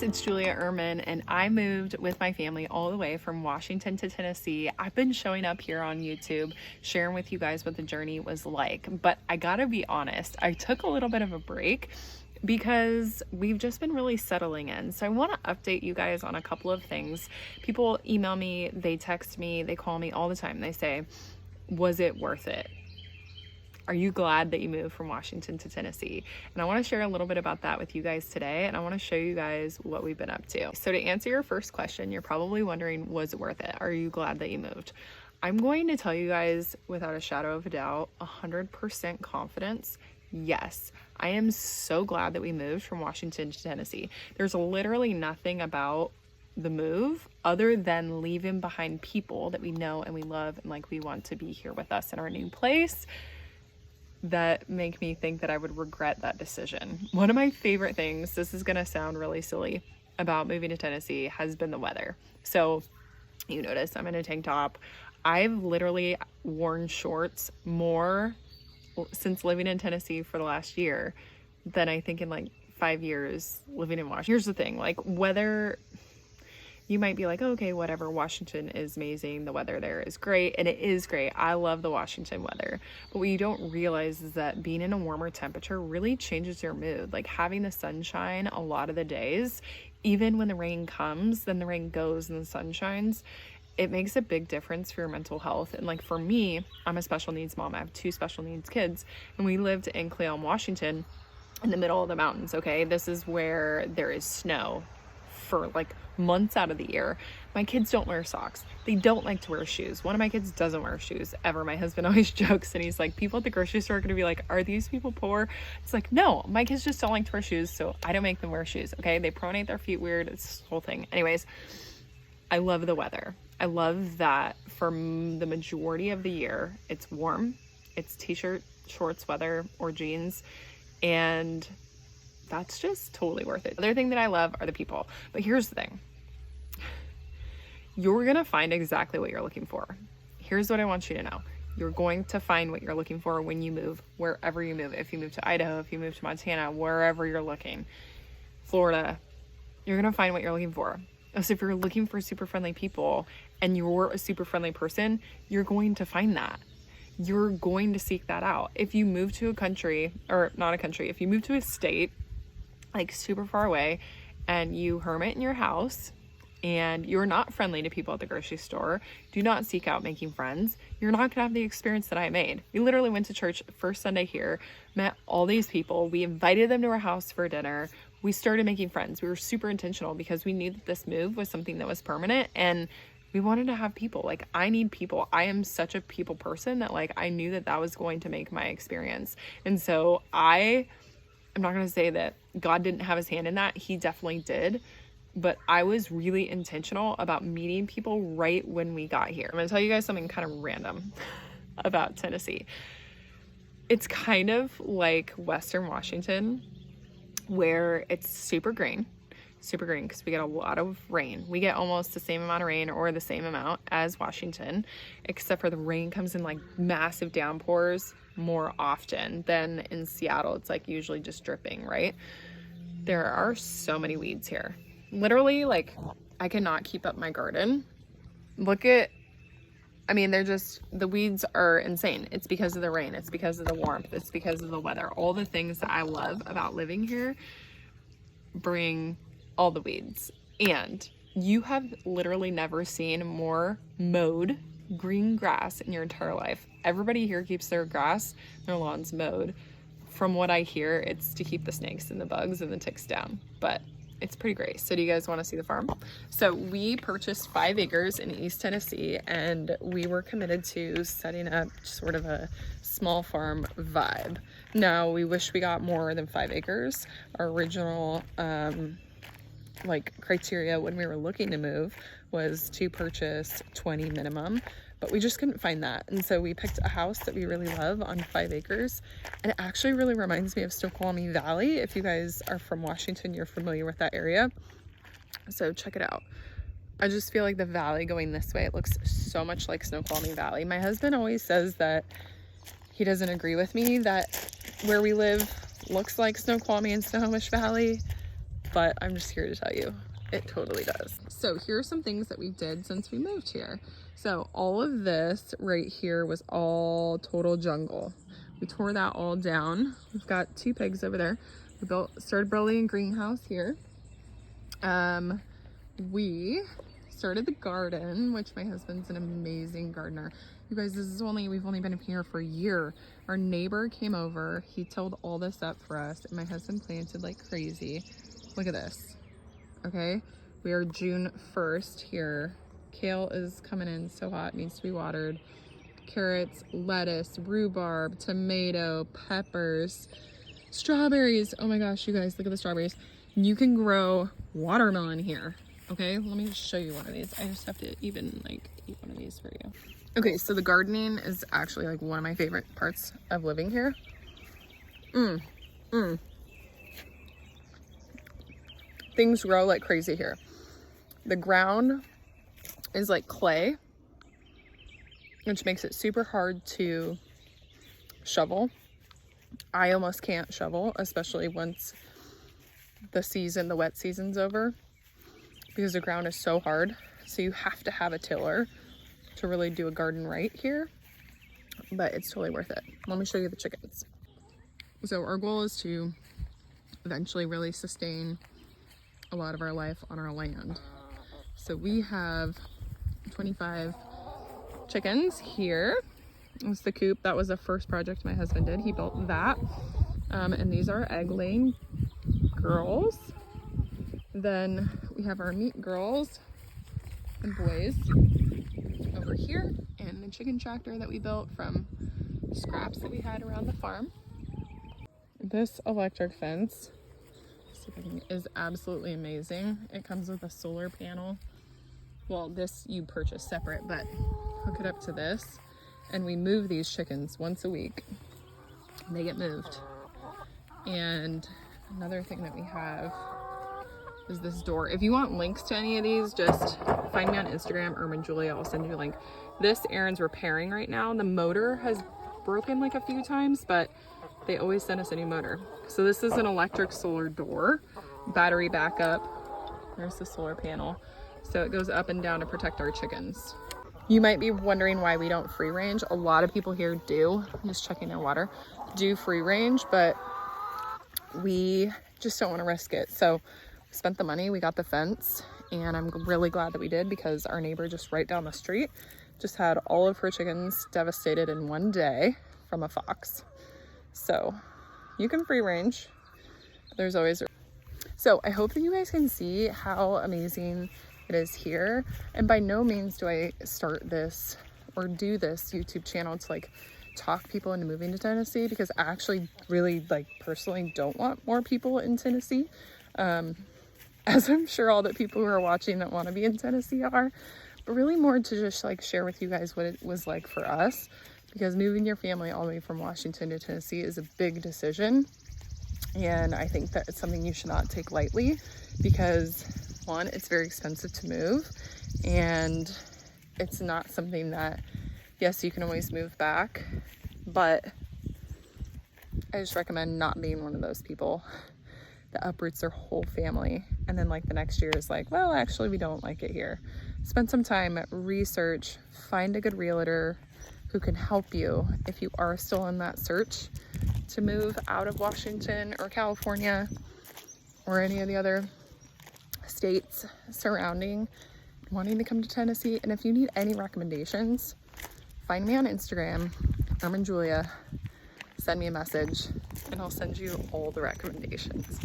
guys, it's Julia Ehrman, and I moved with my family all the way from Washington to Tennessee. I've been showing up here on YouTube, sharing with you guys what the journey was like, but I gotta be honest, I took a little bit of a break because we've just been really settling in. So I want to update you guys on a couple of things. People email me, they text me, they call me all the time. They say, was it worth it? Are you glad that you moved from Washington to Tennessee? And I want to share a little bit about that with you guys today, and I want to show you guys what we've been up to. So to answer your first question, you're probably wondering, was it worth it? Are you glad that you moved? I'm going to tell you guys without a shadow of a doubt, 100% confidence, yes. I am so glad that we moved from Washington to Tennessee. There's literally nothing about the move other than leaving behind people that we know and we love and like we want to be here with us in our new place that make me think that I would regret that decision. One of my favorite things, this is gonna sound really silly, about moving to Tennessee has been the weather. So you notice I'm in a tank top. I've literally worn shorts more since living in Tennessee for the last year than I think in like 5 years living in Washington. Here's the thing, like weather, you might be like, okay, whatever, Washington is amazing, the weather there is great, and it is great. I love the Washington weather. But what you don't realize is that being in a warmer temperature really changes your mood. Like having the sunshine a lot of the days, even when the rain comes, then the rain goes and the sun shines, it makes a big difference for your mental health. And like for me, I'm a special needs mom. I have 2 special needs kids, and we lived in Cleon, Washington, in the middle of the mountains, okay? This is where there is snow for like months out of the year. My kids don't wear socks. They don't like to wear shoes. One of my kids doesn't wear shoes ever. My husband always jokes and he's like, people at the grocery store are gonna be like, are these people poor? It's like, no, my kids just don't like to wear shoes, so I don't make them wear shoes, okay? They pronate their feet weird. It's this whole thing. Anyways, I love the weather. I love that for the majority of the year, it's warm. It's t-shirt, shorts weather, or jeans, and that's just totally worth it. The other thing that I love are the people. But here's the thing. You're gonna find exactly what you're looking for. Here's what I want you to know. You're going to find what you're looking for when you move, wherever you move. If you move to Idaho, if you move to Montana, wherever you're looking, Florida, you're gonna find what you're looking for. So if you're looking for super friendly people and you're a super friendly person, you're going to find that. You're going to seek that out. If you move to a country, or not a country, if you move to a state like super far away and you hermit in your house and you're not friendly to people at the grocery store, do not seek out making friends. You're not gonna have the experience that I made. We literally went to church first Sunday here, met all these people. We invited them to our house for dinner. We started making friends. We were super intentional because we knew that this move was something that was permanent and we wanted to have people. Like, I need people. I am such a people person that like I knew that that was going to make my experience. And so I'm not going to say that God didn't have his hand in that. He definitely did. But I was really intentional about meeting people right when we got here. I'm going to tell you guys something kind of random about Tennessee. It's kind of like Western Washington, where it's super green because we get a lot of rain. We get almost the same amount of rain or the same amount as Washington, except for the rain comes in like massive downpours more often than in Seattle. It's like usually just dripping, right? There are so many weeds here. Literally, like, I cannot keep up my garden. The weeds are insane. It's because of the rain. It's because of the warmth. It's because of the weather. All the things that I love about living here bring all the weeds. And you have literally never seen more mowed green grass in your entire life. Everybody here keeps their grass, their lawns mowed. From what I hear, it's to keep the snakes and the bugs and the ticks down. But it's pretty great. So do you guys want to see the farm? So we purchased 5 acres in East Tennessee, and we were committed to setting up sort of a small farm vibe. Now, we wish we got more than 5 acres. Our original criteria when we were looking to move was to purchase 20 minimum, but we just couldn't find that. And so we picked a house that we really love on 5 acres. And it actually really reminds me of Snoqualmie Valley. If you guys are from Washington, you're familiar with that area. So check it out. I just feel like the valley going this way, it looks so much like Snoqualmie Valley. My husband always says that he doesn't agree with me that where we live looks like Snoqualmie and Snohomish Valley. but I'm just here to tell you, it totally does. So here are some things that we did since we moved here. So all of this right here was all total jungle. We tore that all down. We've got 2 pigs over there. We started building a greenhouse here. We started the garden, which my husband's an amazing gardener. You guys, we've only been here for a year. Our neighbor came over, he tilled all this up for us, and my husband planted like crazy. Look at this, okay? We are June 1st here. Kale is coming in so hot, needs to be watered. Carrots, lettuce, rhubarb, tomato, peppers, strawberries. Oh my gosh, you guys, look at the strawberries. You can grow watermelon here. Okay, let me just show you one of these. I just have to even like eat one of these for you. Okay, so the gardening is actually like one of my favorite parts of living here. Things grow like crazy here. The ground is like clay, which makes it super hard to shovel. I almost can't shovel, especially once the wet season's over, because the ground is so hard. So you have to have a tiller to really do a garden right here, but it's totally worth it. Let me show you the chickens. So our goal is to eventually really sustain a lot of our life on our land. So we have 25 chickens here. It's the coop. That was the first project my husband did. He built that. And these are egg laying girls. Then we have our meat girls and boys over here, and the chicken tractor that we built from scraps that we had around the farm. This electric fence is absolutely amazing. It comes with a solar panel. Well, this you purchase separate, but hook it up to this, and we move these chickens once a week. They get moved. And another thing that we have is this door. If you want links to any of these, just find me on Instagram, Ermin Julia. I'll send you a link. This Aaron's repairing right now. The motor has broken like a few times, but they always send us a new motor. So this is an electric solar door, battery backup. There's the solar panel. So it goes up and down to protect our chickens. You might be wondering why we don't free range. A lot of people here do, I'm just checking their water, do free range, but we just don't want to risk it. So we spent the money, we got the fence, and I'm really glad that we did, because our neighbor just right down the street just had all of her chickens devastated in one day from a fox. So you can free range, but there's always. So I hope that you guys can see how amazing it is here. And by no means do I start this or do this YouTube channel to like talk people into moving to Tennessee, because I actually really like personally don't want more people in Tennessee. As I'm sure all the people who are watching that want to be in Tennessee are, but really more to just like share with you guys what it was like for us, because moving your family all the way from Washington to Tennessee is a big decision. And I think that it's something you should not take lightly, because one, it's very expensive to move, and it's not something that, yes, you can always move back, but I just recommend not being one of those people that uproots their whole family and then like the next year is like, well, actually we don't like it here. Spend some time, research, find a good realtor who can help you if you are still in that search to move out of Washington or California or any of the other states surrounding wanting to come to Tennessee. And if you need any recommendations, find me on Instagram, Ermin Julia, send me a message, and I'll send you all the recommendations.